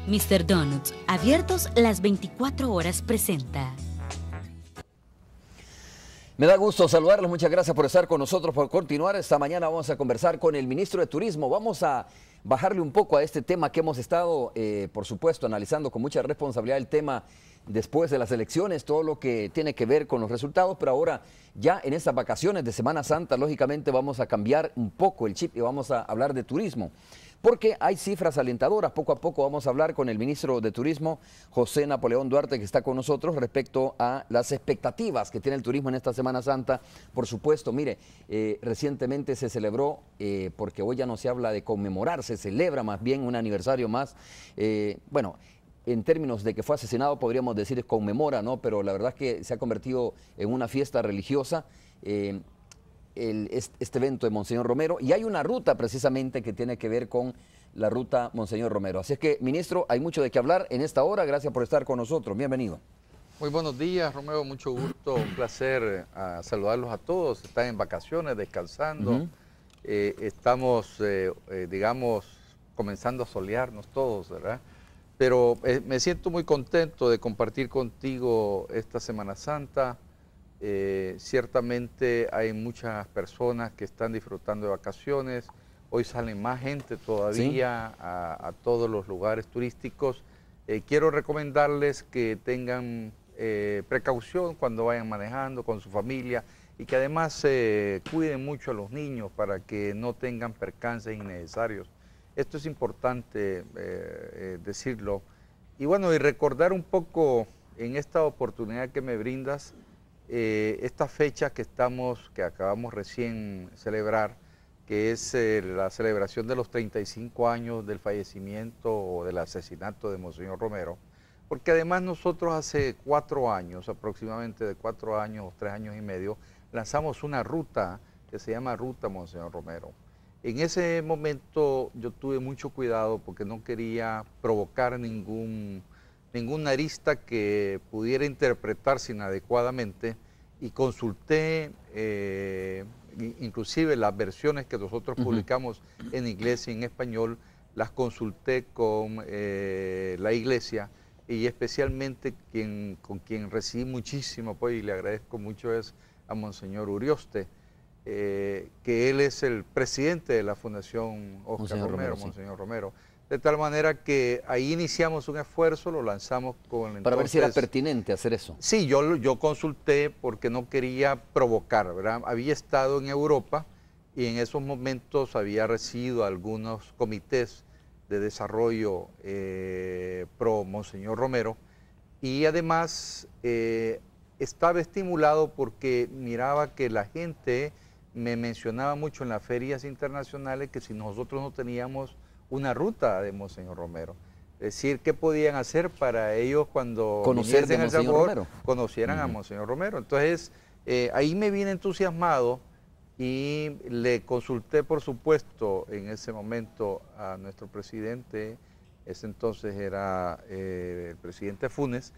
Mr. Donuts, abiertos las 24 horas, presenta. Me da gusto saludarlos, muchas gracias por estar con nosotros, por continuar. Esta mañana vamos a conversar con el ministro de Turismo. Vamos a bajarle un poco a este tema que hemos estado, por supuesto, analizando con mucha responsabilidad el tema después de las elecciones, todo lo que tiene que ver con los resultados, pero ahora ya en estas vacaciones de Semana Santa, lógicamente vamos a cambiar un poco el chip y vamos a hablar de turismo. Porque hay cifras alentadoras. Poco a poco vamos a hablar con el ministro de Turismo, José Napoleón Duarte, que está con nosotros respecto a las expectativas que tiene el turismo en esta Semana Santa. Por supuesto, mire, recientemente se celebró, porque hoy ya no se habla de conmemorar, se celebra más bien un aniversario más. Bueno, en términos de que fue asesinado, podríamos decir conmemora, ¿no? Pero la verdad es que se ha convertido en una fiesta religiosa. Este evento de Monseñor Romero, y hay una ruta precisamente que tiene que ver con la ruta Monseñor Romero. Así es que, ministro, hay mucho de qué hablar en esta hora. Gracias por estar con nosotros. Bienvenido. Muy buenos días, Romeo. Mucho gusto, un placer saludarlos a todos. Están en vacaciones, descansando. Estamos, digamos, comenzando a solearnos todos, ¿verdad? Pero me siento muy contento de compartir contigo esta Semana Santa. Ciertamente hay muchas personas que están disfrutando de vacaciones. Hoy salen más gente todavía, ¿sí?, a todos los lugares turísticos. Quiero recomendarles que tengan precaución cuando vayan manejando con su familia y que además cuiden mucho a los niños para que no tengan percances innecesarios. Esto es importante decirlo. Y bueno, y recordar un poco en esta oportunidad que me brindas, esta fecha que acabamos recién celebrar, que es la celebración de los 35 años del fallecimiento o del asesinato de Monseñor Romero, porque además nosotros hace 4 años, aproximadamente de 4 años o 3 años y medio, lanzamos una ruta que se llama Ruta Monseñor Romero. En ese momento yo tuve mucho cuidado porque no quería provocar ninguna arista que pudiera interpretarse inadecuadamente, y consulté inclusive las versiones que nosotros publicamos en inglés y en español, las consulté con la iglesia, y especialmente con quien recibí muchísimo apoyo y le agradezco mucho es a Monseñor Urioste, que él es el presidente de la Fundación Oscar Romero, Monseñor Romero. De tal manera que ahí iniciamos un esfuerzo, lo lanzamos con... Para ver si era pertinente hacer eso. Sí, yo consulté porque no quería provocar, ¿verdad? Había estado en Europa y en esos momentos había recibido algunos comités de desarrollo pro Monseñor Romero, y además estaba estimulado porque miraba que la gente me mencionaba mucho en las ferias internacionales que si nosotros no teníamos una ruta de Monseñor Romero. Es decir, ¿qué podían hacer para ellos cuando conocer a Monseñor Romero? Conocieran a Monseñor Romero. Entonces, ahí me vine entusiasmado y le consulté, por supuesto, en ese momento a nuestro presidente, ese entonces era el presidente Funes,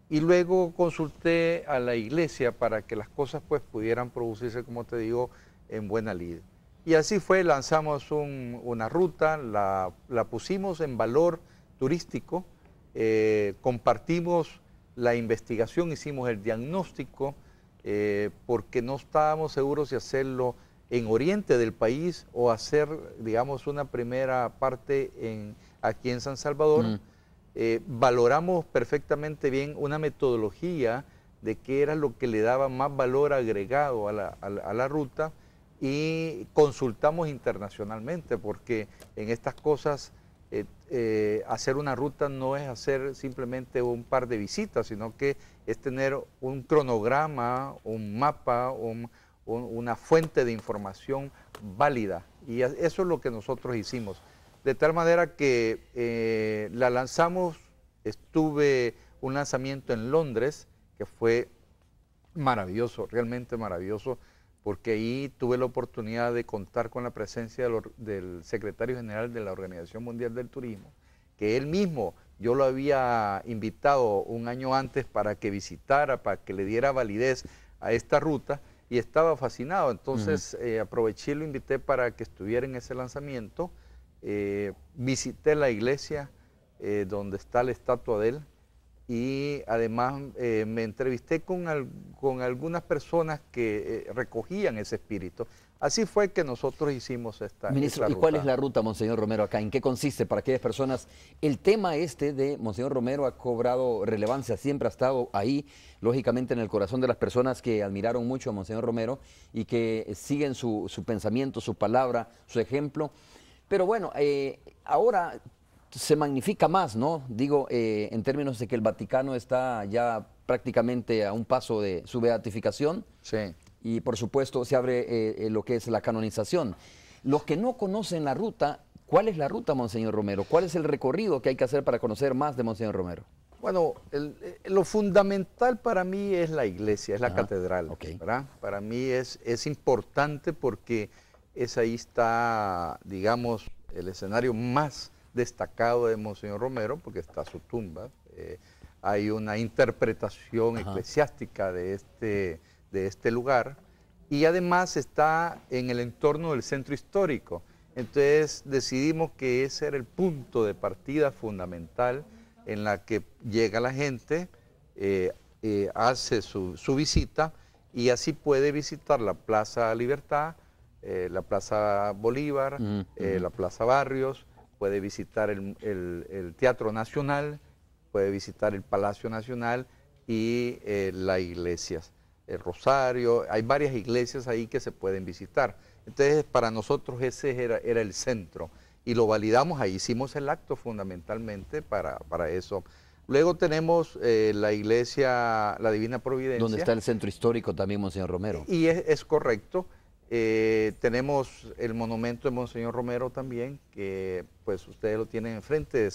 y luego consulté a la iglesia para que las cosas pues pudieran producirse, como te digo, en buena lid. Y así fue, lanzamos una ruta, la pusimos en valor turístico, compartimos la investigación, hicimos el diagnóstico, porque no estábamos seguros de hacerlo en oriente del país o hacer, digamos, una primera parte aquí en San Salvador. Valoramos perfectamente bien una metodología de qué era lo que le daba más valor agregado a la ruta, y consultamos internacionalmente, porque en estas cosas hacer una ruta no es hacer simplemente un par de visitas, sino que es tener un cronograma, un mapa, una fuente de información válida, y eso es lo que nosotros hicimos. De tal manera que la lanzamos, estuve un lanzamiento en Londres, que fue maravilloso, realmente maravilloso, porque ahí tuve la oportunidad de contar con la presencia del secretario general de la Organización Mundial del Turismo, que él mismo, yo lo había invitado un año antes para que visitara, para que le diera validez a esta ruta, y estaba fascinado. Entonces aproveché y lo invité para que estuviera en ese lanzamiento. Visité la iglesia, donde está la estatua de él. Y además me entrevisté con algunas personas que recogían ese espíritu. Así fue que nosotros hicimos esta Ministro, esta ¿y cuál ruta. es la ruta, Monseñor Romero, acá? ¿En qué consiste para aquellas personas? El tema este de Monseñor Romero ha cobrado relevancia, siempre ha estado ahí, lógicamente en el corazón de las personas que admiraron mucho a Monseñor Romero y que siguen su pensamiento, su palabra, su ejemplo. Pero bueno, ahora se magnifica más, ¿no? Digo, en términos de que el Vaticano está ya prácticamente a un paso de su beatificación. Sí. Y por supuesto se abre lo que es la canonización. Los que no conocen la ruta, ¿cuál es la ruta, Monseñor Romero? ¿Cuál es el recorrido que hay que hacer para conocer más de Monseñor Romero? Bueno, lo fundamental para mí es la iglesia, es la catedral, ok. ¿verdad? Para mí es importante porque ahí está, digamos, el escenario más destacado de Monseñor Romero, porque está su tumba. Hay una interpretación eclesiástica de este lugar, y además está en el entorno del centro histórico. Entonces decidimos que ese era el punto de partida fundamental en la que llega la gente, hace su visita, y así puede visitar la Plaza Libertad, la Plaza Bolívar, la Plaza Barrios, puede visitar el Teatro Nacional, puede visitar el Palacio Nacional y las iglesias. El Rosario, hay varias iglesias ahí que se pueden visitar. Entonces, para nosotros ese era el centro y lo validamos, ahí hicimos el acto fundamentalmente para eso. Luego tenemos la iglesia, la Divina Providencia. Donde está el centro histórico también, Monseñor Romero. Y es correcto. Tenemos el monumento de Monseñor Romero también, que pues ustedes lo tienen enfrente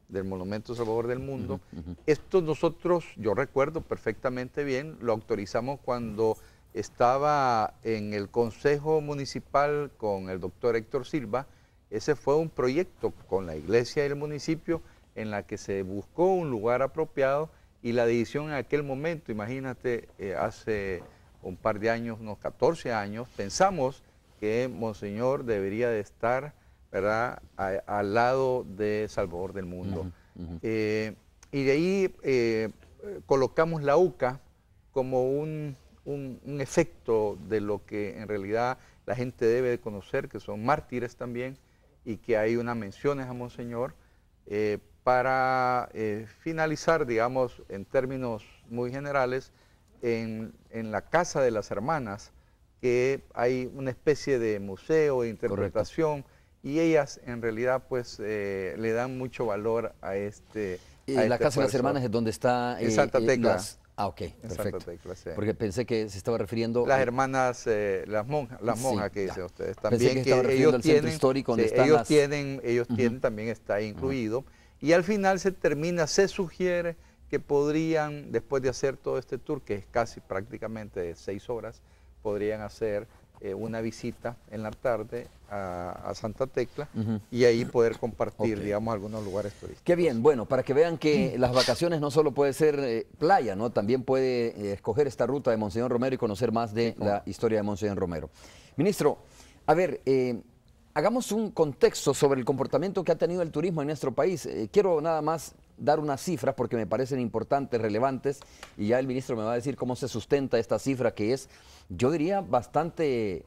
del Monumento Salvador del Mundo. Esto nosotros, yo recuerdo perfectamente bien, lo autorizamos cuando estaba en el Consejo Municipal con el doctor Héctor Silva. Ese fue un proyecto con la iglesia y el municipio en la que se buscó un lugar apropiado, y la decisión en aquel momento, imagínate, hace un par de años, unos 14 años, pensamos que Monseñor debería de estar, ¿verdad?, al lado de Salvador del Mundo. Y de ahí colocamos la UCA como un efecto de lo que en realidad la gente debe de conocer, que son mártires también, y que hay unas menciones a Monseñor, para finalizar, digamos, en términos muy generales, en la Casa de las Hermanas, que hay una especie de museo de interpretación. Correcto. Y ellas en realidad pues le dan mucho valor a la Casa de las Hermanas es donde está en Santa Tecla. Ok, perfecto. Santa Tecla, sí. Porque pensé que se estaba refiriendo... Las hermanas, las monjas que dicen ustedes también, que ellos tienen, histórico donde están ellos tienen, también está ahí incluido. Y al final se sugiere que podrían, después de hacer todo este tour, que es casi prácticamente de 6 horas, podrían hacer una visita en la tarde a Santa Tecla y ahí poder compartir, digamos, algunos lugares turísticos. Qué bien, bueno, para que vean que las vacaciones no solo puede ser playa, ¿no? También puede escoger esta ruta de Monseñor Romero y conocer más de la historia de Monseñor Romero. Ministro, a ver, hagamos un contexto sobre el comportamiento que ha tenido el turismo en nuestro país. Quiero nada más dar unas cifras porque me parecen importantes, relevantes, y ya el ministro me va a decir cómo se sustenta esta cifra, que es, yo diría, bastante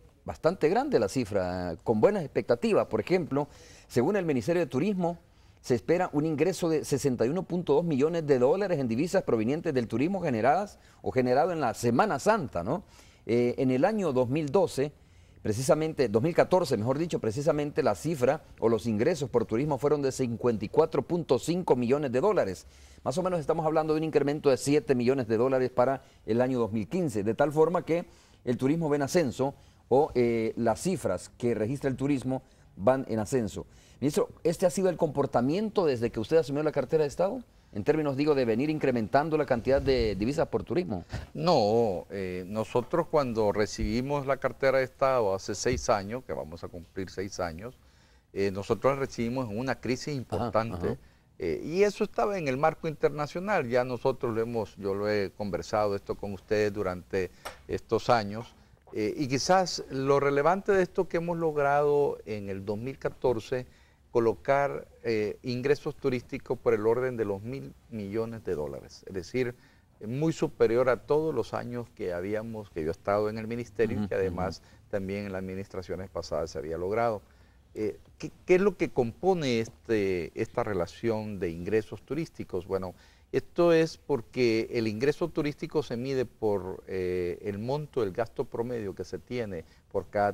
grande la cifra, con buenas expectativas. Por ejemplo, según el Ministerio de Turismo, se espera un ingreso de 61.2 millones de dólares en divisas provenientes del turismo generado en la Semana Santa, ¿no? En el año 2012, precisamente, 2014, mejor dicho, precisamente la cifra o los ingresos por turismo fueron de 54.5 millones de dólares. Más o menos estamos hablando de un incremento de 7 millones de dólares para el año 2015, de tal forma que el turismo va en ascenso, o las cifras que registra el turismo van en ascenso. Ministro, ¿este ha sido el comportamiento desde que usted asumió la cartera de Estado? En términos, digo, de venir incrementando la cantidad de divisas por turismo. No, nosotros cuando recibimos la cartera de Estado hace 6 años, que vamos a cumplir 6 años, nosotros la recibimos en una crisis importante. Y eso estaba en el marco internacional. Ya nosotros yo lo he conversado esto con ustedes durante estos años. Y quizás lo relevante de esto que hemos logrado en el 2014, colocar ingresos turísticos por el orden de los $1.000 millones. Es decir, muy superior a todos los años que yo he estado en el ministerio, y que además también en las administraciones pasadas se había logrado. ¿Qué es lo que compone esta relación de ingresos turísticos? Bueno, esto es porque el ingreso turístico se mide por el monto del gasto promedio que se tiene por cada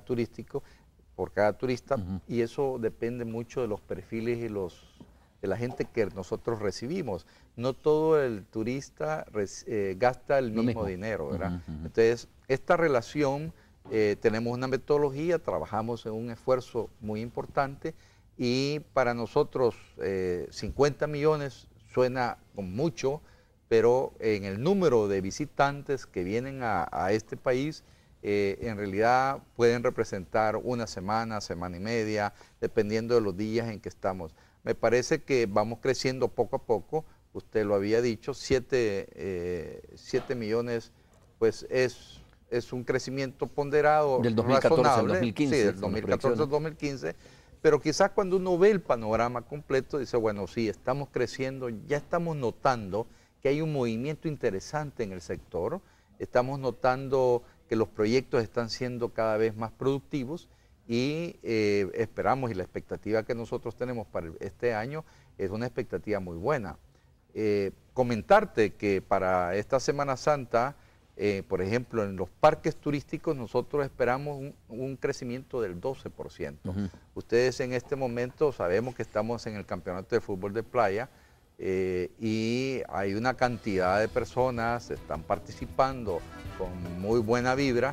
turista, y eso depende mucho de los perfiles y de la gente que nosotros recibimos. No todo el turista gasta el mismo dinero, ¿verdad? Entonces, esta relación, tenemos una metodología, trabajamos en un esfuerzo muy importante, y para nosotros 50 millones suena con mucho, pero en el número de visitantes que vienen a este país, en realidad pueden representar una semana, semana y media, dependiendo de los días en que estamos. Me parece que vamos creciendo poco a poco. Usted lo había dicho, 7 millones, pues es un crecimiento ponderado, del 2014 razonable, al 2015. sí, del 2014 al 2015, pero quizás cuando uno ve el panorama completo, dice, bueno, sí, estamos creciendo, ya estamos notando que hay un movimiento interesante en el sector, estamos notando que los proyectos están siendo cada vez más productivos, y esperamos, y la expectativa que nosotros tenemos para este año es una expectativa muy buena. Comentarte que para esta Semana Santa, por ejemplo, en los parques turísticos nosotros esperamos un crecimiento del 12%. Ustedes en este momento sabemos que estamos en el campeonato de fútbol de playa, y hay una cantidad de personas que están participando con muy buena vibra,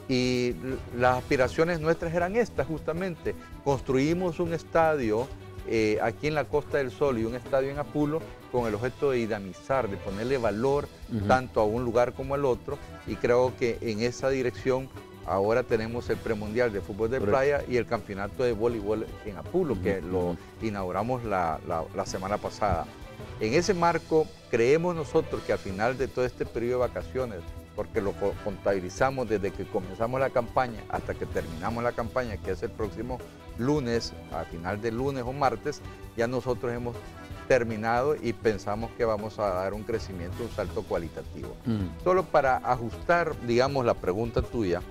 y las aspiraciones nuestras eran estas justamente. Construimos un estadio aquí en la Costa del Sol y un estadio en Apulo con el objeto de dinamizar, de ponerle valor tanto a un lugar como al otro, y creo que en esa dirección ahora tenemos el premundial de fútbol de playa y el campeonato de voleibol en Apulo, que lo inauguramos la semana pasada. En ese marco, creemos nosotros que al final de todo este periodo de vacaciones, porque lo contabilizamos desde que comenzamos la campaña hasta que terminamos la campaña, que es el próximo lunes, a final de lunes o martes, ya nosotros hemos terminado y pensamos que vamos a dar un crecimiento, un salto cualitativo. Solo para ajustar, digamos, la pregunta tuya,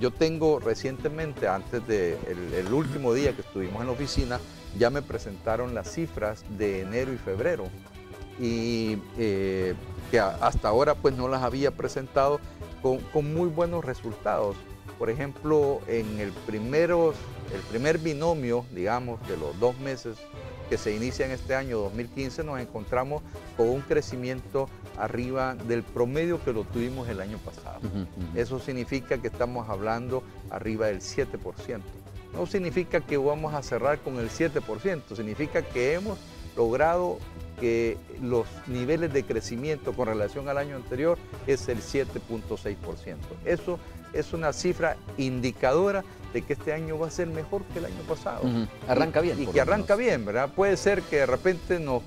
yo tengo recientemente, antes del último día que estuvimos en la oficina, ya me presentaron las cifras de enero y febrero, y que hasta ahora pues no las había presentado, con muy buenos resultados. Por ejemplo, en el primer binomio, digamos, de los 2 meses que se inicia en este año 2015, nos encontramos con un crecimiento arriba del promedio que lo tuvimos el año pasado. Eso significa que estamos hablando arriba del 7%. No significa que vamos a cerrar con el 7%, significa que hemos logrado que los niveles de crecimiento con relación al año anterior es el 7.6%. Eso es una cifra indicadora de que este año va a ser mejor que el año pasado. Arranca bien. Y que arranca bien, ¿verdad? Puede ser que de repente nos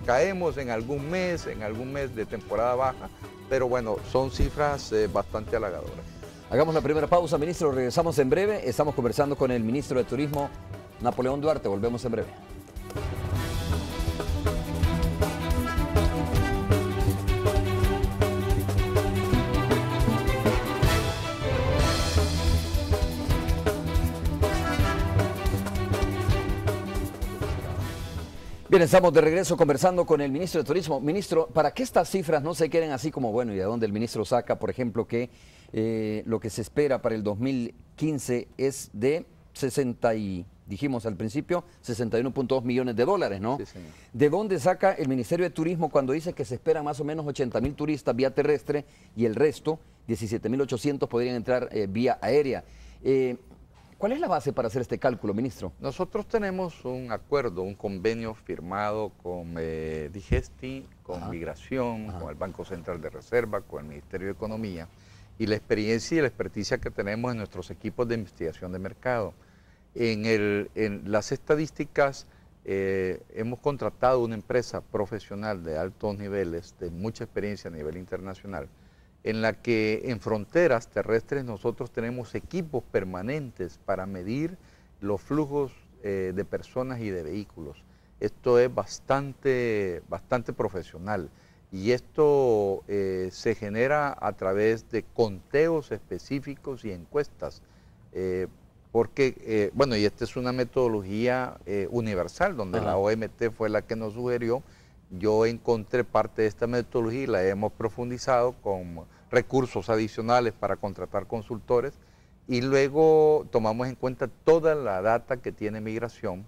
caemos en algún mes de temporada baja, pero bueno, son cifras bastante halagadoras. Hagamos la primera pausa, ministro, regresamos en breve. Estamos conversando con el ministro de Turismo, Napoleón Duarte. Volvemos en breve. Bien, estamos de regreso conversando con el ministro de Turismo. Ministro, ¿para qué estas cifras no se queden así como, bueno, y de dónde el ministro saca, por ejemplo, que lo que se espera para el 2015 es de dijimos al principio, 61.2 millones de dólares, ¿no? Sí, señor. ¿De dónde saca el Ministerio de Turismo cuando dice que se esperan más o menos 80.000 turistas vía terrestre y el resto, 17.800, podrían entrar vía aérea? ¿Cuál es la base para hacer este cálculo, ministro? Nosotros tenemos un acuerdo, un convenio firmado con Digesti, con Migración, con el Banco Central de Reserva, con el Ministerio de Economía, y la experiencia y la experticia que tenemos en nuestros equipos de investigación de mercado. En las estadísticas hemos contratado una empresa profesional de altos niveles, de mucha experiencia a nivel internacional, en la que en fronteras terrestres nosotros tenemos equipos permanentes para medir los flujos de personas y de vehículos. Esto es bastante profesional y esto se genera a través de conteos específicos y encuestas. Bueno, y esta es una metodología universal, donde la OMT fue la que nos sugirió. Yo encontré parte de esta metodología y la hemos profundizado con recursos adicionales para contratar consultores y luego tomamos en cuenta toda la data que tiene migración,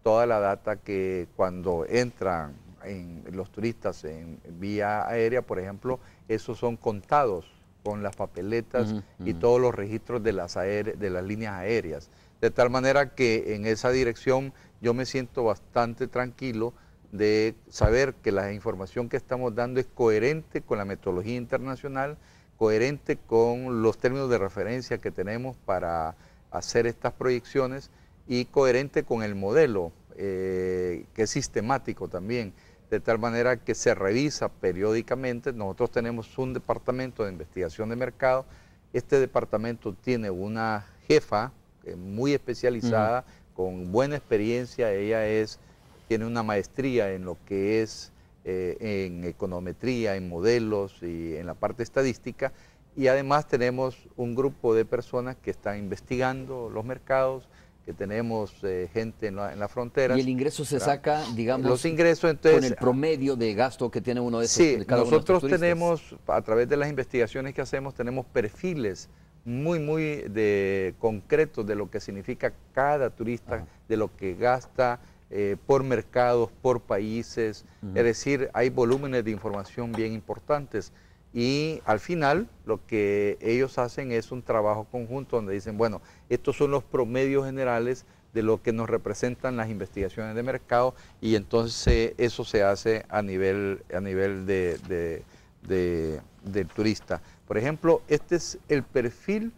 toda la data que cuando entran los turistas en vía aérea, por ejemplo, esos son contados con las papeletas y todos los registros de las líneas aéreas. De tal manera que en esa dirección yo me siento bastante tranquilo de saber que la información que estamos dando es coherente con la metodología internacional, coherente con los términos de referencia que tenemos para hacer estas proyecciones y coherente con el modelo, que es sistemático también, de tal manera que se revisa periódicamente. Nosotros tenemos un departamento de investigación de mercado. Este departamento tiene una jefa muy especializada, con buena experiencia. Ella tiene una maestría en lo que es en econometría, en modelos y en la parte estadística. Y además tenemos un grupo de personas que están investigando los mercados, que tenemos gente en las fronteras. Y el ingreso se saca, digamos, los ingresos, entonces, con el promedio de gasto que tiene uno de esos. Sí, nosotros tenemos, a través de las investigaciones que hacemos, tenemos perfiles muy concretos de lo que significa cada turista, de lo que gasta por mercados, por países. Es decir, hay volúmenes de información bien importantes. Y al final lo que ellos hacen es un trabajo conjunto donde dicen, bueno, estos son los promedios generales de lo que nos representan las investigaciones de mercado, y entonces eso se hace a nivel del turista. Por ejemplo, este es el perfil,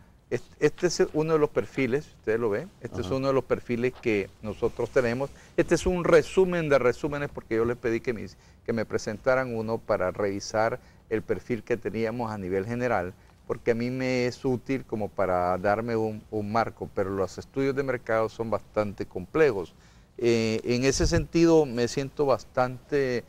este es uno de los perfiles, ustedes lo ven, este es uno de los perfiles que nosotros tenemos. Este es un resumen de resúmenes, porque yo les pedí que me presentaran uno para revisar el perfil que teníamos a nivel general, porque a mí me es útil como para darme un marco, pero los estudios de mercado son bastante complejos. En ese sentido me siento bastante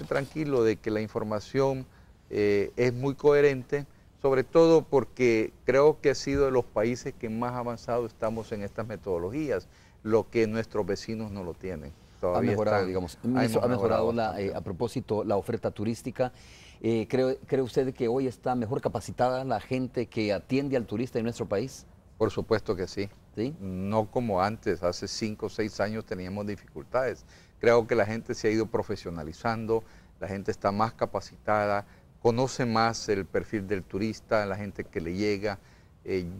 tranquilo de que la información es muy coherente, sobre todo porque creo que ha sido de los países que más avanzado estamos en estas metodologías, lo que nuestros vecinos no lo tienen. Ha mejorado, digamos. Ministro, ha mejorado a propósito la oferta turística. ¿Cree usted que hoy está mejor capacitada la gente que atiende al turista en nuestro país? Por supuesto que sí. ¿Sí? No como antes, hace 5 o 6 años teníamos dificultades. Creo que la gente se ha ido profesionalizando, la gente está más capacitada, conoce más el perfil del turista, la gente que le llega.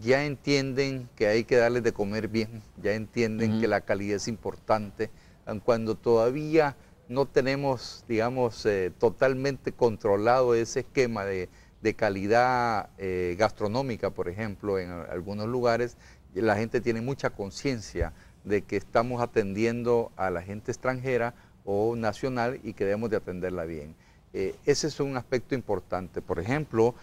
Ya entienden que hay que darles de comer bien, ya entienden que la calidad es importante, aun cuando todavía no tenemos, digamos, totalmente controlado ese esquema de calidad gastronómica, por ejemplo, en algunos lugares. La gente tiene mucha conciencia de que estamos atendiendo a la gente extranjera o nacional y que debemos de atenderla bien. Ese es un aspecto importante. Por ejemplo,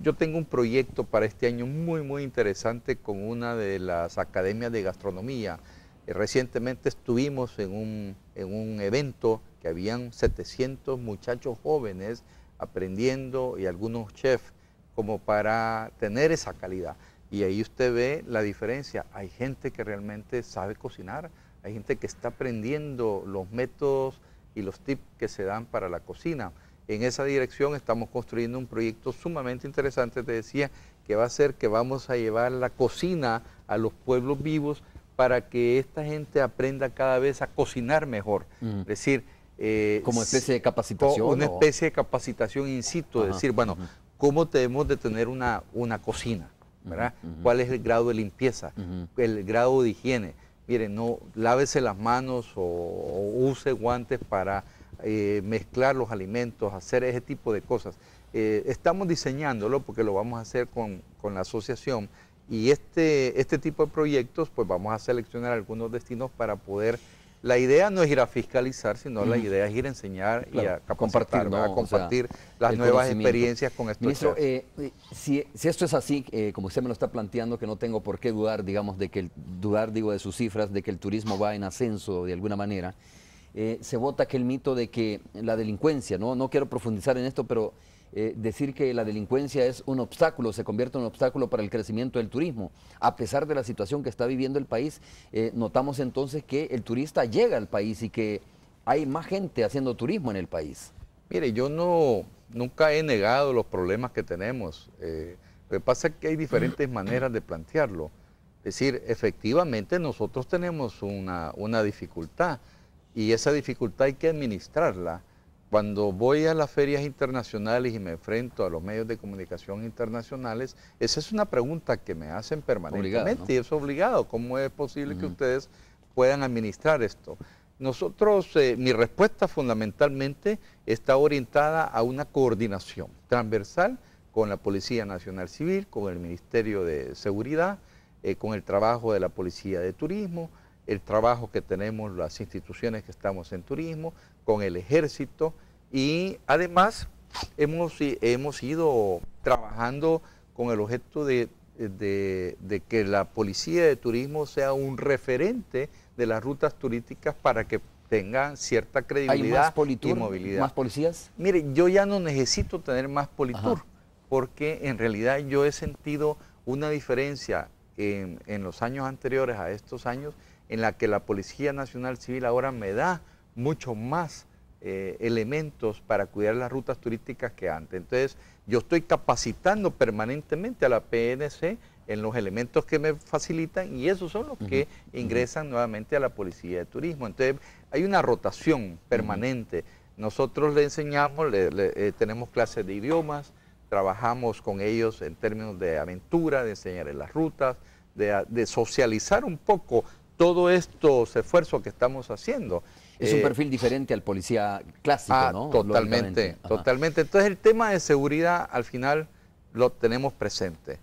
yo tengo un proyecto para este año muy interesante con una de las academias de gastronomía. Recientemente estuvimos en un evento que habían 700 muchachos jóvenes aprendiendo y algunos chefs como para tener esa calidad. Y ahí usted ve la diferencia. Hay gente que realmente sabe cocinar, hay gente que está aprendiendo los métodos y los tips que se dan para la cocina. En esa dirección estamos construyendo un proyecto sumamente interesante, te decía, que va a ser que vamos a llevar la cocina a los pueblos vivos para que esta gente aprenda cada vez a cocinar mejor. Es decir, como especie de capacitación. Una especie de capacitación in situ, es decir, bueno, ¿cómo debemos de tener una cocina? ¿Verdad? ¿Cuál es el grado de limpieza? El grado de higiene. Miren, no lávese las manos o use guantes para mezclar los alimentos, hacer ese tipo de cosas. Estamos diseñándolo porque lo vamos a hacer con la asociación, y este tipo de proyectos, pues vamos a seleccionar algunos destinos para poder. La idea no es ir a fiscalizar, sino la idea es ir a enseñar, claro, y a capacitar, compartir las nuevas experiencias con estos. Ministro, si esto es así, como usted me lo está planteando, que no tengo por qué dudar, digamos, de sus cifras, de que el turismo va en ascenso de alguna manera, se bota aquel mito de que la delincuencia, no quiero profundizar en esto, pero decir que la delincuencia es un obstáculo, se convierte en un obstáculo para el crecimiento del turismo. A pesar de la situación que está viviendo el país, notamos entonces que el turista llega al país y que hay más gente haciendo turismo en el país. Mire, yo nunca he negado los problemas que tenemos. Lo que pasa es que hay diferentes maneras de plantearlo. Es decir, efectivamente nosotros tenemos una dificultad y esa dificultad hay que administrarla. Cuando voy a las ferias internacionales y me enfrento a los medios de comunicación internacionales, esa es una pregunta que me hacen permanentemente, obligado, ¿no? Y es obligado. ¿Cómo es posible que ustedes puedan administrar esto? Nosotros, mi respuesta fundamentalmente está orientada a una coordinación transversal con la Policía Nacional Civil, con el Ministerio de Seguridad, con el trabajo de la Policía de Turismo, el trabajo que tenemos las instituciones que estamos en turismo, con el Ejército, y además hemos ido trabajando con el objeto de que la Policía de Turismo sea un referente de las rutas turísticas para que tengan cierta credibilidad y movilidad. ¿Más policías? Mire, yo ya no necesito tener más Politur, porque en realidad yo he sentido una diferencia en los años anteriores a estos años, en la que la Policía Nacional Civil ahora me da mucho más elementos para cuidar las rutas turísticas que antes. Entonces, yo estoy capacitando permanentemente a la PNC en los elementos que me facilitan y esos son los que ingresan nuevamente a la Policía de Turismo. Entonces, hay una rotación permanente. Nosotros le enseñamos, tenemos clases de idiomas, trabajamos con ellos en términos de aventura, de enseñarles las rutas, de socializar un poco todos estos esfuerzos que estamos haciendo. Es un perfil diferente al policía clásico, ¿no? Totalmente, totalmente. Entonces el tema de seguridad al final lo tenemos presente,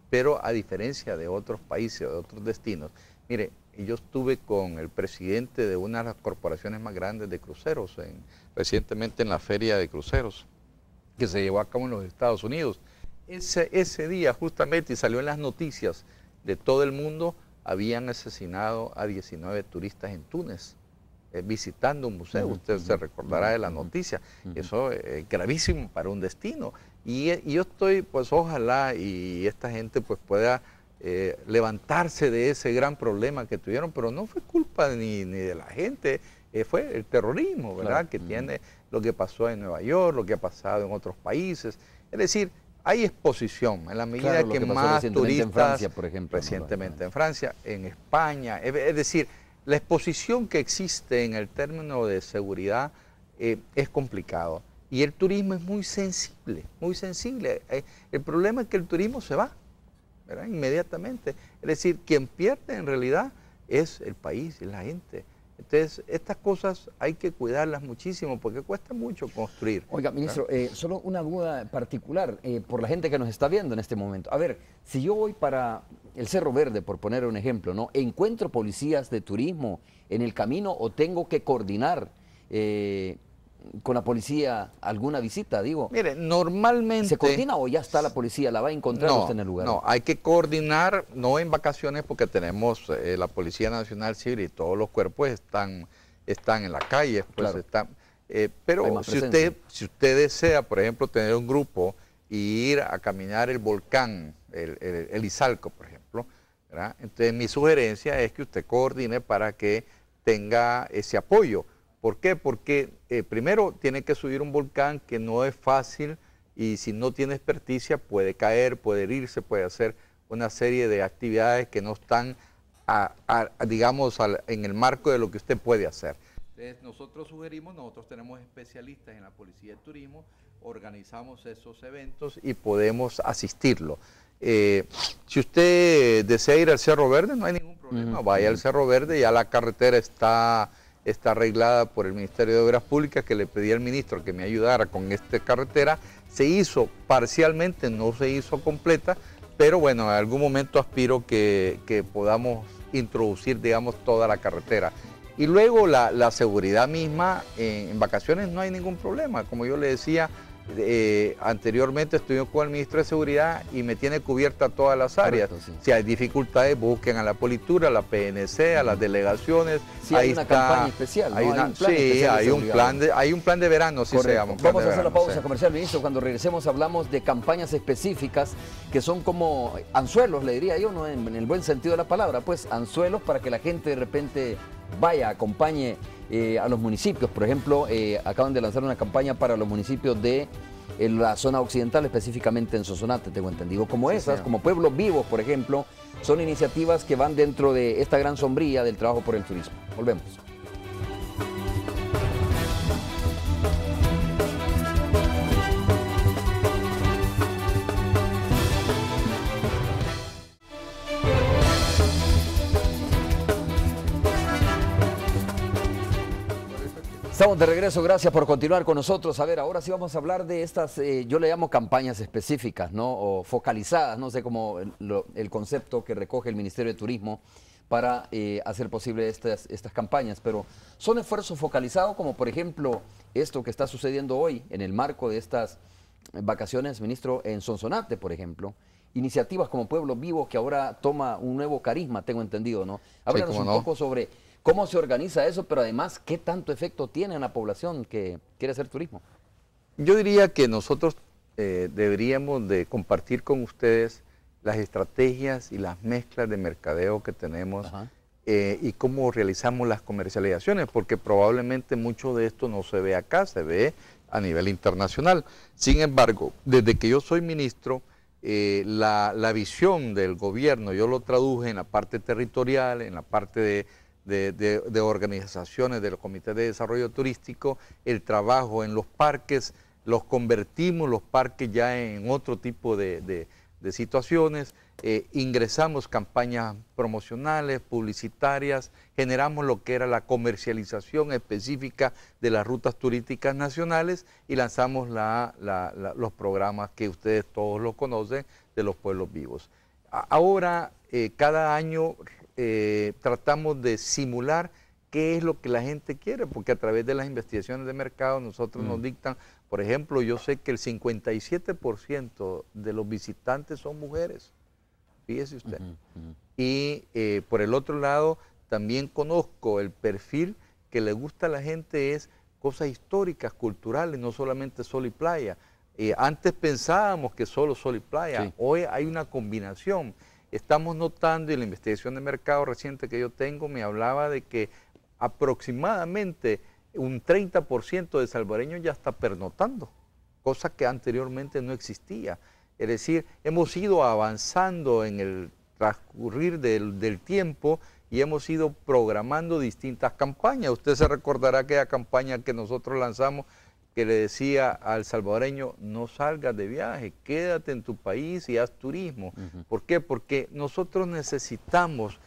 pero a diferencia de otros países o de otros destinos. Mire, yo estuve con el presidente de una de las corporaciones más grandes de cruceros recientemente en la feria de cruceros que se llevó a cabo en los Estados Unidos. Ese día justamente, y salió en las noticias de todo el mundo, habían asesinado a 19 turistas en Túnez, visitando un museo. Usted se recordará de la noticia. Eso es gravísimo para un destino. Y yo estoy, pues ojalá y esta gente pues pueda levantarse de ese gran problema que tuvieron, pero no fue culpa ni de la gente, fue el terrorismo, ¿verdad? Claro. Que tiene lo que pasó en Nueva York, lo que ha pasado en otros países. Es decir, hay exposición en la medida que más turistas, en Francia, por ejemplo, recientemente en Francia, en España, es decir, la exposición que existe en el término de seguridad es complicado y el turismo es muy sensible, muy sensible. El problema es que el turismo se va, ¿verdad? Inmediatamente. Es decir, quien pierde en realidad es el país, es la gente. Entonces, estas cosas hay que cuidarlas muchísimo porque cuesta mucho construir. Oiga, ministro, solo una duda particular por la gente que nos está viendo en este momento. A ver, si yo voy para el Cerro Verde, por poner un ejemplo, ¿no? ¿Encuentro policías de turismo en el camino o tengo que coordinar con la policía alguna visita? Digo, mire, normalmente... ¿se coordina o ya está la policía? ¿La va a encontrar usted en el lugar? No, hay que coordinar, no en vacaciones porque tenemos la Policía Nacional Civil y todos los cuerpos están en la calle, pues claro. Pero si usted desea, por ejemplo, tener un grupo y ir a caminar el volcán, el Izalco, por ejemplo, ¿verdad? Entonces mi sugerencia es que usted coordine para que tenga ese apoyo. ¿Por qué? Porque primero tiene que subir un volcán que no es fácil y si no tiene experticia puede caer, puede herirse, puede hacer una serie de actividades que no están, digamos, en el marco de lo que usted puede hacer. Entonces nosotros tenemos especialistas en la Policía de Turismo, organizamos esos eventos y podemos asistirlo. Si usted desea ir al Cerro Verde, no hay ningún problema, vaya al Cerro Verde, ya la carretera está arreglada por el Ministerio de Obras Públicas, que le pedí al ministro que me ayudara con esta carretera. Se hizo parcialmente, no se hizo completa, pero bueno, en algún momento aspiro que podamos introducir, digamos, toda la carretera. Y luego la seguridad misma, en vacaciones no hay ningún problema. Como yo le decía, Anteriormente estuvimos con el ministro de Seguridad y me tiene cubierta todas las áreas. Correcto, sí. Si hay dificultades, busquen a la Politura, a la PNC, a las delegaciones. Sí, ahí hay una está, campaña especial, ¿no? hay hay un plan de verano, sí se llama. Vamos a hacer la pausa comercial, ministro. Cuando regresemos hablamos de campañas específicas que son como anzuelos, le diría yo, ¿no? En el buen sentido de la palabra, pues anzuelos para que la gente de repente vaya, acompañe a los municipios. Por ejemplo, acaban de lanzar una campaña para los municipios de la zona occidental, específicamente en Sonsonate, tengo entendido. Como esas, como Pueblos Vivos, por ejemplo, son iniciativas que van dentro de esta gran sombrilla del trabajo por el turismo. Volvemos. Estamos de regreso, gracias por continuar con nosotros. A ver, ahora sí vamos a hablar de estas, yo le llamo campañas específicas, ¿no? O focalizadas, no sé cómo el concepto que recoge el Ministerio de Turismo para hacer posible estas campañas, pero son esfuerzos focalizados como por ejemplo esto que está sucediendo hoy en el marco de estas vacaciones, ministro, en Sonsonate, por ejemplo. Iniciativas como Pueblos Vivos que ahora toma un nuevo carisma, tengo entendido, ¿no? Háblanos un poco sobre cómo se organiza eso, pero además, ¿qué tanto efecto tiene en la población que quiere hacer turismo? Yo diría que nosotros deberíamos de compartir con ustedes las estrategias y las mezclas de mercadeo que tenemos y cómo realizamos las comercializaciones, porque probablemente mucho de esto no se ve acá, se ve a nivel internacional. Sin embargo, desde que yo soy ministro, la visión del gobierno, yo lo traduje en la parte territorial, en la parte de organizaciones de los comités de desarrollo turístico, el trabajo en los parques, los convertimos los parques ya en otro tipo de situaciones, ingresamos campañas promocionales, publicitarias, generamos lo que era la comercialización específica de las rutas turísticas nacionales y lanzamos los programas que ustedes todos los conocen de los pueblos vivos. Ahora, cada año tratamos de simular qué es lo que la gente quiere, porque a través de las investigaciones de mercado nosotros nos dictan, por ejemplo, yo sé que el 57% de los visitantes son mujeres, fíjese usted. Y por el otro lado, también conozco el perfil que le gusta a la gente es cosas históricas, culturales, no solamente sol y playa. Antes pensábamos que solo sol y playa, hoy hay una combinación. Estamos notando, y la investigación de mercado reciente que yo tengo me hablaba de que aproximadamente un 30% de salvadoreños ya está pernotando, cosa que anteriormente no existía. Es decir, hemos ido avanzando en el transcurrir del tiempo y hemos ido programando distintas campañas. Usted se recordará aquella campaña que nosotros lanzamos que le decía al salvadoreño, no salgas de viaje, quédate en tu país y haz turismo. ¿Por qué? Porque nosotros necesitamos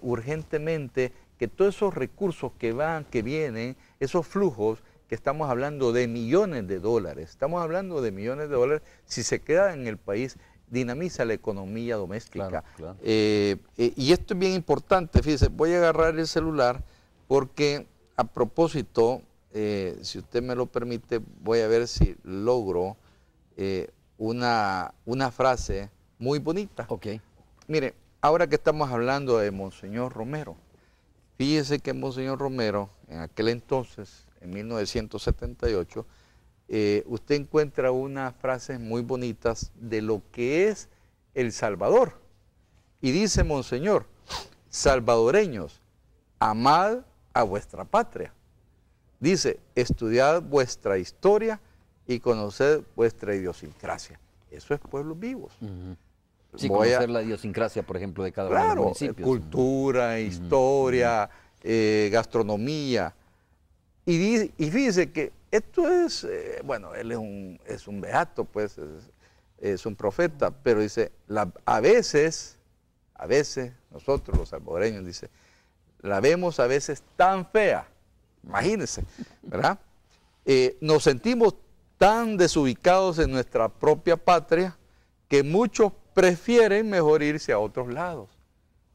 urgentemente que todos esos recursos que van, que vienen, esos flujos, que estamos hablando de millones de dólares, estamos hablando de millones de dólares, si se queda en el país, dinamiza la economía doméstica. Claro. Y esto es bien importante, fíjese, voy a agarrar el celular porque a propósito, si usted me lo permite, voy a ver si logro una frase muy bonita. Mire, ahora que estamos hablando de Monseñor Romero, fíjese que Monseñor Romero, en aquel entonces, en 1978, usted encuentra unas frases muy bonitas de lo que es El Salvador. Y dice Monseñor, salvadoreños, amad a vuestra patria. Dice, estudiad vuestra historia y conoced vuestra idiosincrasia. Eso es Pueblos Vivos. Sí, conocer la idiosincrasia, por ejemplo, de cada uno de los municipios. Cultura, historia, gastronomía. Y fíjese que esto es, bueno, él es un beato, pues, es un profeta, pero dice, a veces, nosotros los salvadoreños, dice, la vemos a veces tan fea. Imagínense, ¿verdad? Nos sentimos tan desubicados en nuestra propia patria que muchos prefieren mejor irse a otros lados.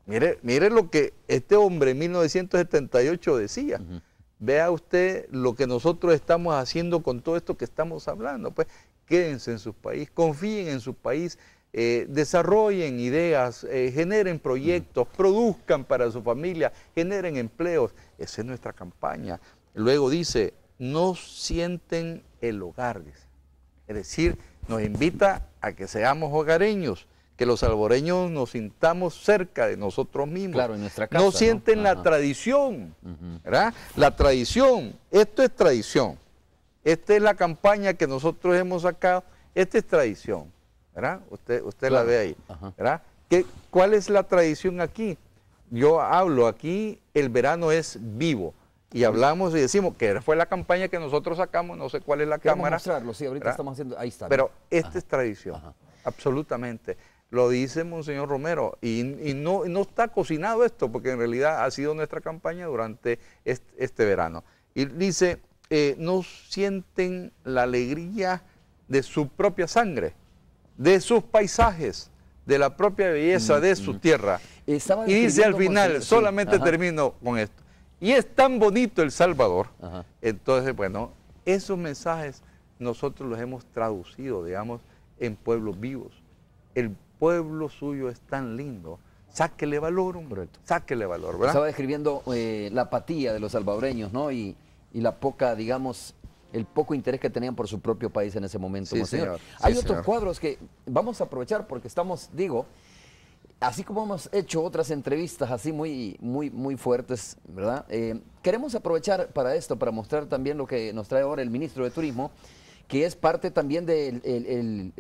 Mire lo que este hombre en 1978 decía. vea usted lo que nosotros estamos haciendo con todo esto que estamos hablando. Pues quédense en su país, confíen en su país, desarrollen ideas, generen proyectos, produzcan para su familia, generen empleos. Esa es nuestra campaña. Luego dice, no sienten el hogar, dice. Es decir, nos invita a que seamos hogareños, que los salvadoreños nos sintamos cerca de nosotros mismos. Claro, en nuestra casa. No sienten la tradición, ¿verdad? La tradición, esto es tradición. Esta es la campaña que nosotros hemos sacado, esta es tradición, ¿verdad? Usted claro. La ve ahí, ¿verdad? ¿Cuál es la tradición aquí? Yo hablo aquí, el verano es vivo. Y hablamos y decimos que fue la campaña que nosotros sacamos, no sé cuál es la cámara. Mostrarlo, sí, ahorita estamos haciendo, ahí está. Pero esta es tradición, absolutamente. Lo dice Monseñor Romero y no está cocinado esto, porque en realidad ha sido nuestra campaña durante este verano. Y dice, no sienten la alegría de su propia sangre, de sus paisajes, de la propia belleza de su tierra. Y dice al final, solamente termino con esto, y es tan bonito El Salvador. Entonces, bueno, esos mensajes nosotros los hemos traducido, digamos, en pueblos vivos. El pueblo suyo es tan lindo, sáquele valor, hombre, sáquele valor, ¿verdad? Estaba describiendo la apatía de los salvadoreños, ¿no? Y la poca, digamos, el poco interés que tenían por su propio país en ese momento. Sí, señor. Hay sí, otros señor. cuadros que vamos a aprovechar porque estamos, digo, así como hemos hecho otras entrevistas así muy fuertes, ¿verdad? Queremos aprovechar para esto, para mostrar también lo que nos trae ahora el ministro de Turismo, que es parte también de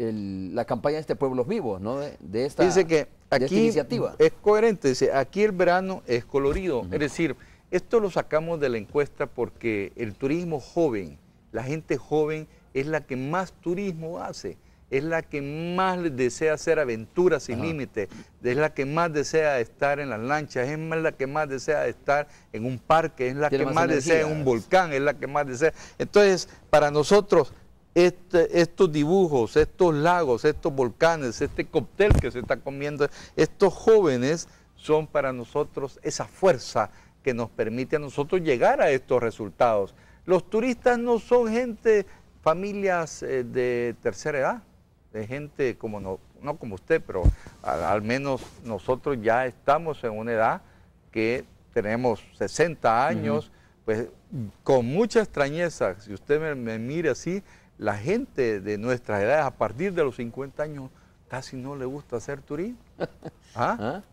la campaña de este Pueblos Vivos, ¿no? De esta, dice que aquí esta iniciativa. Es coherente, dice, aquí el verano es colorido, es decir, esto lo sacamos de la encuesta porque el turismo joven, la gente joven es la que más turismo hace, es la que más desea hacer aventuras sin límite, es la que más desea estar en las lanchas, es la que más desea estar en un parque, es la que más desea en un volcán, es la que más desea. Entonces, para nosotros, estos dibujos, estos lagos, estos volcanes, este cóctel que se está comiendo, estos jóvenes son para nosotros esa fuerza que nos permite a nosotros llegar a estos resultados. Los turistas no son gente, familias de tercera edad, de gente como no como usted, pero al menos nosotros ya estamos en una edad que tenemos 60 años, pues con mucha extrañeza, si usted me mira así, la gente de nuestras edades a partir de los 50 años casi no le gusta hacer turismo.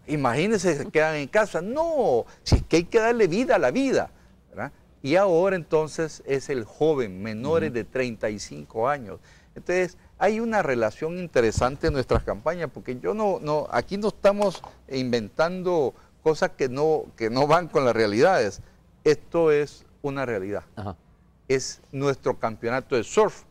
Imagínense, se quedan en casa. No, si es que hay que darle vida a la vida, ¿verdad? Y ahora entonces es el joven, menores de 35 años. Entonces hay una relación interesante en nuestras campañas, porque aquí no estamos inventando cosas que no van con las realidades. Esto es una realidad. Es nuestro campeonato de surf.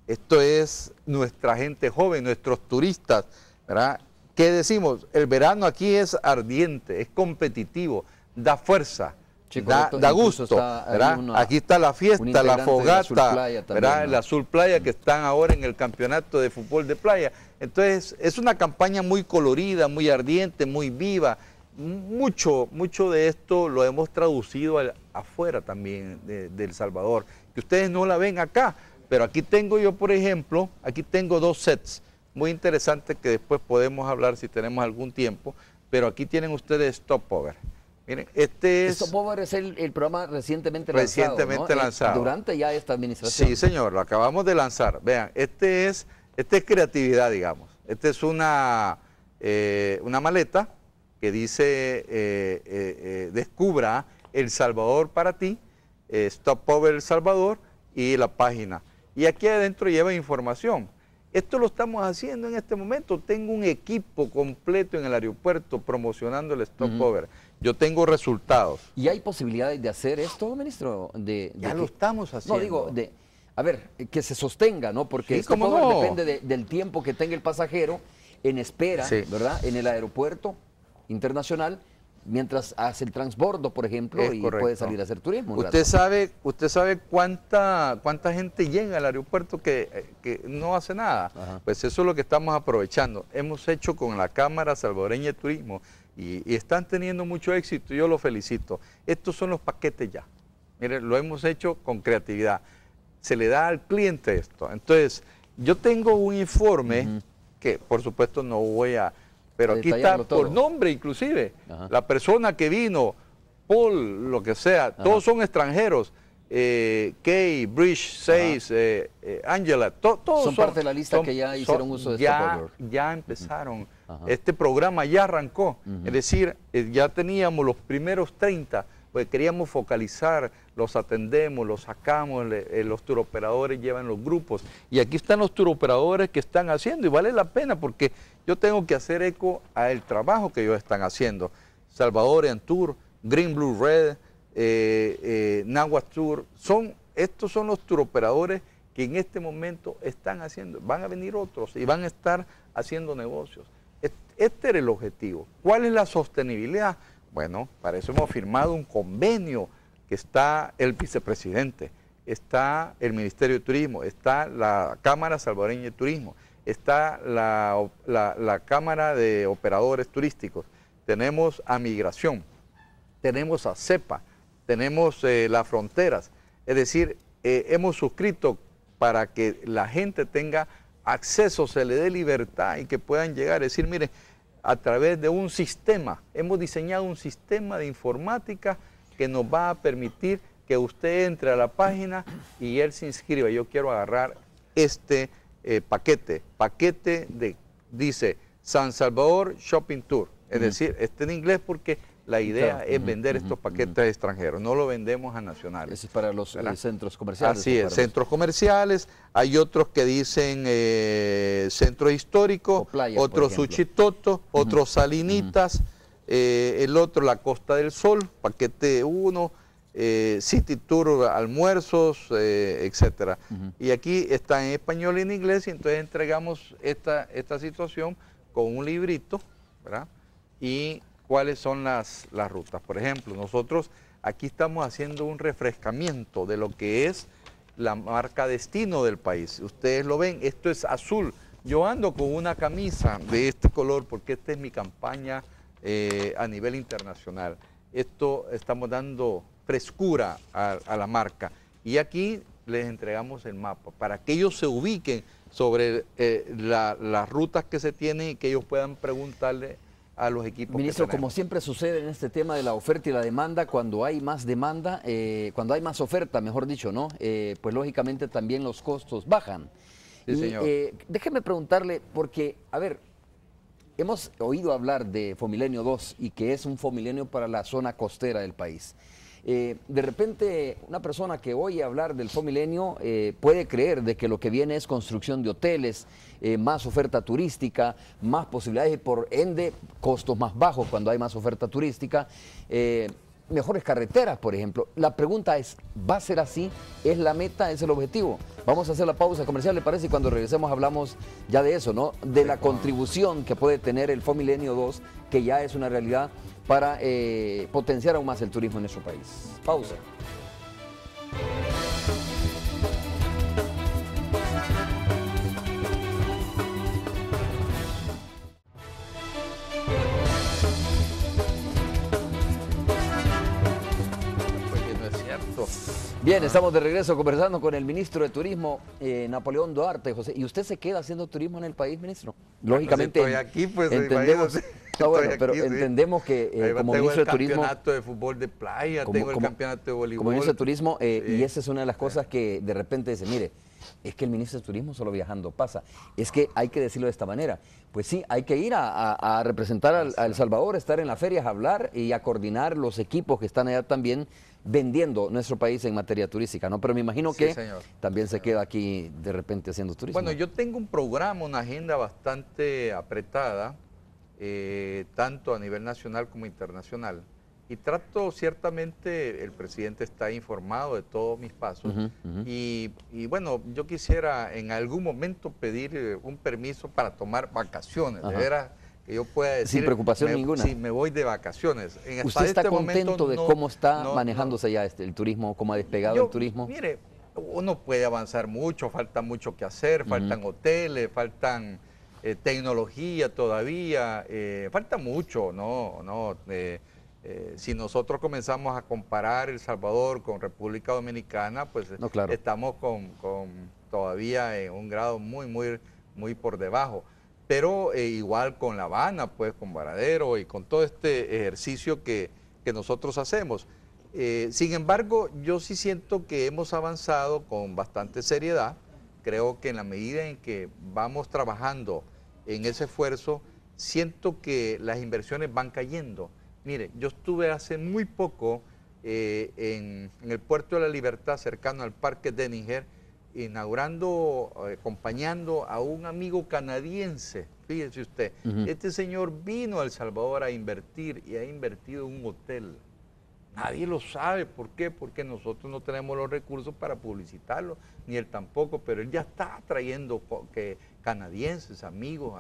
Esto es nuestra gente joven, nuestros turistas, ¿verdad? ¿Qué decimos? El verano aquí es ardiente, es competitivo, da fuerza, da gusto, ¿verdad? Aquí está la fiesta, la fogata, ¿verdad? La Azul Playa, que están ahora en el campeonato de fútbol de playa. Entonces, es una campaña muy colorida, muy ardiente, muy viva. Mucho de esto lo hemos traducido afuera también de El Salvador, que ustedes no la ven acá. Pero aquí tengo yo, por ejemplo, aquí tengo 2 sets muy interesantes que después podemos hablar si tenemos algún tiempo, pero aquí tienen ustedes Stopover. Miren, este es... Stopover es el programa recientemente lanzado. Durante ya esta administración. Sí, señor, lo acabamos de lanzar. Vean, este es creatividad, digamos. Este es una maleta que dice, descubra El Salvador para ti, Stopover El Salvador y la página. Y aquí adentro lleva información. Esto lo estamos haciendo en este momento. Tengo un equipo completo en el aeropuerto promocionando el Stopover. Yo tengo resultados. ¿Y hay posibilidades de hacer esto, ministro? Ya lo estamos haciendo. No, digo, a ver, que se sostenga, ¿no? Porque sí, Stopover depende del tiempo que tenga el pasajero en espera, ¿verdad? En el aeropuerto internacional, mientras hace el transbordo, por ejemplo, y puede salir a hacer turismo. Usted sabe cuánta gente llega al aeropuerto que no hace nada. Pues eso es lo que estamos aprovechando. Hemos hecho con la Cámara Salvadoreña de Turismo y están teniendo mucho éxito. Yo los felicito. Estos son los paquetes ya, Mire, lo hemos hecho con creatividad. Se le da al cliente esto. Entonces, yo tengo un informe que, por supuesto, no voy a... Pero aquí está por nombre, inclusive. La persona que vino, Paul, lo que sea, todos son extranjeros. Kay, Bridge, Seis, Angela, todos son parte de la lista que ya hicieron uso de ya empezaron. Este programa ya arrancó. Es decir, ya teníamos los primeros 30, pues queríamos focalizar, los atendemos, los sacamos, los turoperadores llevan los grupos. Y aquí están los turoperadores que están haciendo, y vale la pena porque yo tengo que hacer eco al trabajo que ellos están haciendo. Salvadorian Tour, Green, Blue, Red, Nahuatl Tour, estos son los turoperadores que en este momento están haciendo. Van a venir otros y van a estar haciendo negocios. Este era el objetivo. ¿Cuál es la sostenibilidad? Bueno, para eso hemos firmado un convenio que está el vicepresidente, está el Ministerio de Turismo, está la Cámara Salvadoreña de Turismo, está la Cámara de Operadores Turísticos, tenemos a Migración, tenemos a CEPA, tenemos las fronteras. Es decir, hemos suscrito para que la gente tenga acceso, se le dé libertad y que puedan llegar. Es decir, mire, a través de un sistema, hemos diseñado un sistema de informática que nos va a permitir que usted entre a la página y él se inscriba. Yo quiero agarrar este paquete dice San Salvador Shopping Tour. Es decir, está en inglés porque la idea es vender estos paquetes extranjeros, no lo vendemos a nacionales. Eso es para los centros comerciales. Así es, centros comerciales, hay otros que dicen centro histórico, otros Suchitoto, otros Salinitas, el otro la Costa del Sol, paquete 1, City Tour, almuerzos, etcétera. Y aquí está en español y en inglés, y entonces entregamos esta situación con un librito, ¿verdad? Y cuáles son las rutas. Por ejemplo, nosotros aquí estamos haciendo un refrescamiento de lo que es la marca destino del país. Ustedes lo ven, esto es azul. Yo ando con una camisa de este color porque esta es mi campaña a nivel internacional. Esto estamos dando frescura a la marca. Y aquí les entregamos el mapa para que ellos se ubiquen sobre las rutas que se tienen y que ellos puedan preguntarle a los equipos. Ministro, como siempre sucede en este tema de la oferta y la demanda, cuando hay más demanda, cuando hay más oferta, mejor dicho, ¿no? Pues lógicamente también los costos bajan. Sí, señor. Déjeme preguntarle, porque, a ver, hemos oído hablar de Fomilenio 2 y que es un Fomilenio para la zona costera del país. De repente, una persona que oye hablar del Fomilenio puede creer de que lo que viene es construcción de hoteles, más oferta turística, más posibilidades y por ende costos más bajos cuando hay más oferta turística, mejores carreteras, por ejemplo. La pregunta es, ¿va a ser así? ¿Es la meta? ¿Es el objetivo? Vamos a hacer la pausa comercial, ¿le parece? Y cuando regresemos hablamos ya de eso, ¿no? De la contribución que puede tener el Fomilenio 2, que ya es una realidad, para potenciar aún más el turismo en nuestro país. Pausa. Porque no es cierto. Bien, estamos de regreso conversando con el ministro de Turismo, Napoleón Duarte. José, ¿y usted se queda haciendo turismo en el país, ministro? Lógicamente, estoy aquí, pues, entendemos, bueno, pero aquí, entendemos que como ministro de Turismo... Tengo el campeonato de fútbol de playa, tengo el campeonato de voleibol. Como ministro de Turismo, sí. y esa es una de las cosas que de repente dice, mire, es que el ministro de Turismo solo viajando pasa. Es que hay que decirlo de esta manera. Pues sí, hay que ir a representar a El Salvador, estar en las ferias, hablar y a coordinar los equipos que están allá también vendiendo nuestro país en materia turística, ¿no? Pero me imagino que también se queda aquí de repente haciendo turismo. Bueno, yo tengo un programa, una agenda bastante apretada, tanto a nivel nacional como internacional. Y trato, ciertamente, el presidente está informado de todos mis pasos. Y bueno, yo quisiera en algún momento pedir un permiso para tomar vacaciones, de veras, que yo pueda decir... Sin preocupación ninguna. Sí, me voy de vacaciones. ¿Usted está contento de cómo está manejándose ya el turismo, cómo ha despegado el turismo? Mire, uno puede avanzar mucho, falta mucho que hacer, faltan hoteles, faltan tecnología todavía, falta mucho, Si nosotros comenzamos a comparar El Salvador con República Dominicana, pues no, claro, estamos todavía en un grado muy por debajo. Pero igual con La Habana, pues con Varadero y con todo este ejercicio que nosotros hacemos. Sin embargo, yo sí siento que hemos avanzado con bastante seriedad. Creo que en la medida en que vamos trabajando en ese esfuerzo, siento que las inversiones van cayendo. Mire, yo estuve hace muy poco en el Puerto de la Libertad, cercano al Parque Denninger, inaugurando, acompañando a un amigo canadiense. Fíjese usted, este señor vino a El Salvador a invertir y ha invertido en un hotel. Nadie lo sabe. ¿Por qué? Porque nosotros no tenemos los recursos para publicitarlo, ni él tampoco, pero él ya está trayendo canadienses, amigos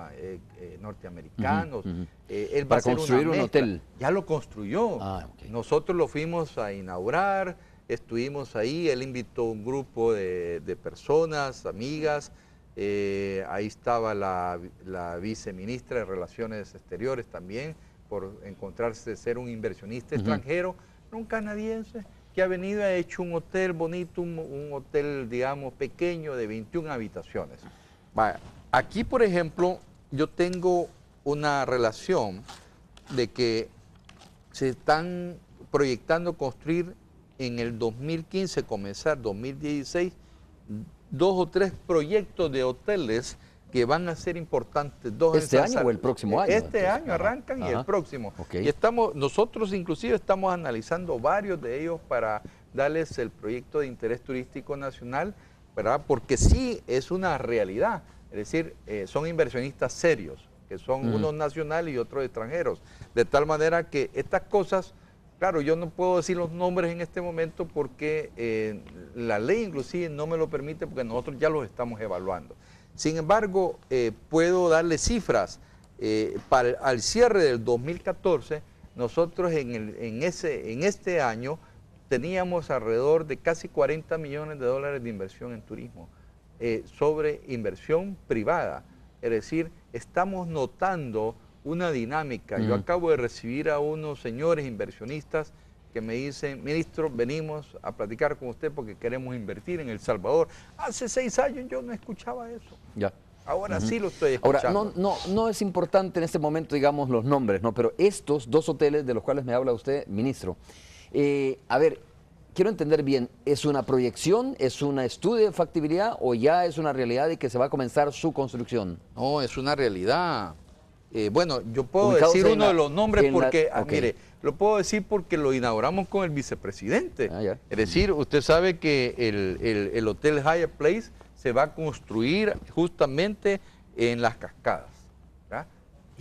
norteamericanos. Él va para a hacer construir un hotel. Ya lo construyó. Okay. Nosotros lo fuimos a inaugurar, estuvimos ahí, él invitó un grupo de personas, amigas. Ahí estaba la viceministra de Relaciones Exteriores también, por encontrarse ser un inversionista extranjero, un canadiense que ha venido y ha hecho un hotel bonito, un hotel, digamos, pequeño de 21 habitaciones. Vaya, aquí, por ejemplo, yo tengo una relación de que se están proyectando construir en el 2015, comenzar 2016, 2 o 3 proyectos de hoteles que van a ser importantes. ¿Este año o el próximo año? Este año arrancan y el próximo. Okay. Y nosotros inclusive estamos analizando varios de ellos para darles el proyecto de interés turístico nacional, ¿verdad? Porque sí es una realidad. Es decir, son inversionistas serios, que son unos nacionales y otros extranjeros. De tal manera que estas cosas, claro, yo no puedo decir los nombres en este momento porque la ley inclusive no me lo permite, porque nosotros ya los estamos evaluando. Sin embargo, puedo darle cifras. Al cierre del 2014, nosotros en este año teníamos alrededor de casi 40 millones de dólares de inversión en turismo, sobre inversión privada. Es decir, estamos notando una dinámica. Yo acabo de recibir a unos señores inversionistas que me dicen: ministro, venimos a platicar con usted porque queremos invertir en El Salvador. Hace 6 años yo no escuchaba eso. Ya. Ahora sí lo estoy escuchando. Ahora, no es importante en este momento, digamos, los nombres, ¿no? Pero estos 2 hoteles de los cuales me habla usted, ministro, a ver, quiero entender bien, ¿es una proyección, es un estudio de factibilidad o ya es una realidad de que se va a comenzar su construcción? No, es una realidad. Bueno, yo puedo decir uno de los nombres porque, mire, lo puedo decir porque lo inauguramos con el vicepresidente. Es decir, usted sabe que el Hotel Hyatt Place se va a construir justamente en Las Cascadas, ¿verdad?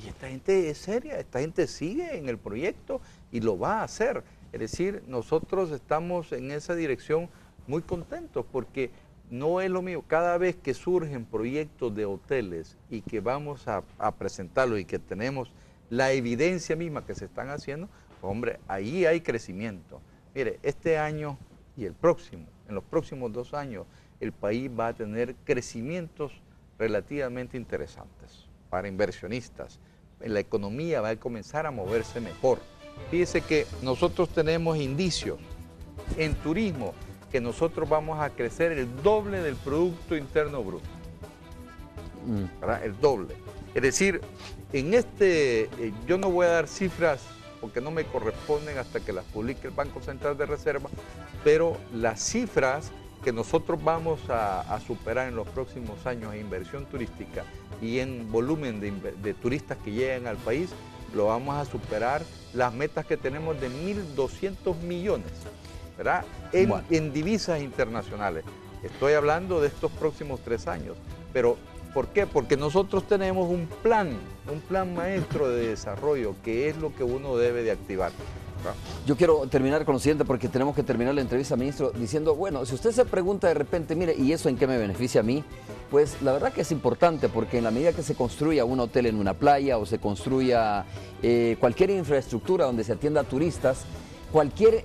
Y esta gente es seria, esta gente sigue en el proyecto y lo va a hacer. Es decir, nosotros estamos en esa dirección muy contentos porque no es lo mío. Cada vez que surgen proyectos de hoteles y que vamos a presentarlos y que tenemos la evidencia misma que se están haciendo, hombre, ahí hay crecimiento. Mire, este año y el próximo, en los próximos 2 años, el país va a tener crecimientos relativamente interesantes para inversionistas. La economía va a comenzar a moverse mejor. Fíjese que nosotros tenemos indicios en turismo que nosotros vamos a crecer el doble del Producto Interno Bruto. ¿Verdad? El doble. Es decir, yo no voy a dar cifras porque no me corresponden hasta que las publique el Banco Central de Reserva, pero las cifras que nosotros vamos a superar en los próximos años en inversión turística y en volumen de turistas que llegan al país, lo vamos a superar las metas que tenemos de 1.200 millones, ¿verdad? En divisas internacionales. Estoy hablando de estos próximos 3 años. Pero, ¿por qué? Porque nosotros tenemos un plan maestro de desarrollo, que es lo que uno debe de activar. Yo quiero terminar con lo siguiente porque tenemos que terminar la entrevista, ministro, diciendo, bueno, si usted se pregunta de repente, mire, ¿y eso en qué me beneficia a mí? Pues la verdad que es importante porque en la medida que se construya un hotel en una playa o se construya cualquier infraestructura donde se atienda a turistas, cualquier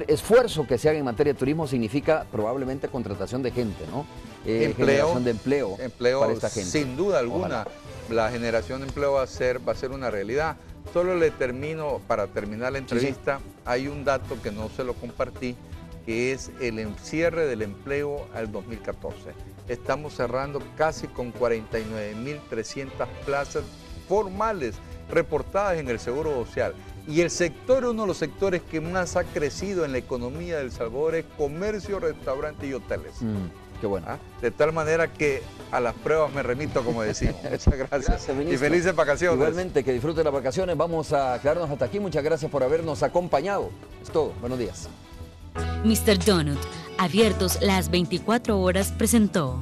esfuerzo que se haga en materia de turismo significa probablemente contratación de gente, ¿no? Generación de empleo para esta gente. Sin duda alguna. Ojalá. La generación de empleo va a ser una realidad. Solo le termino, para terminar la entrevista, hay un dato que no se lo compartí, que es el cierre del empleo al 2014. Estamos cerrando casi con 49.300 plazas formales reportadas en el Seguro Social. Y el sector, uno de los sectores que más ha crecido en la economía de El Salvador es comercio, restaurante y hoteles. Qué bueno. De tal manera que a las pruebas me remito, como decimos. Muchas gracias. Y felices vacaciones. Igualmente, que disfruten las vacaciones. Vamos a quedarnos hasta aquí. Muchas gracias por habernos acompañado. Es todo. Buenos días. Mr. Donut, abiertos las 24 horas, presentó.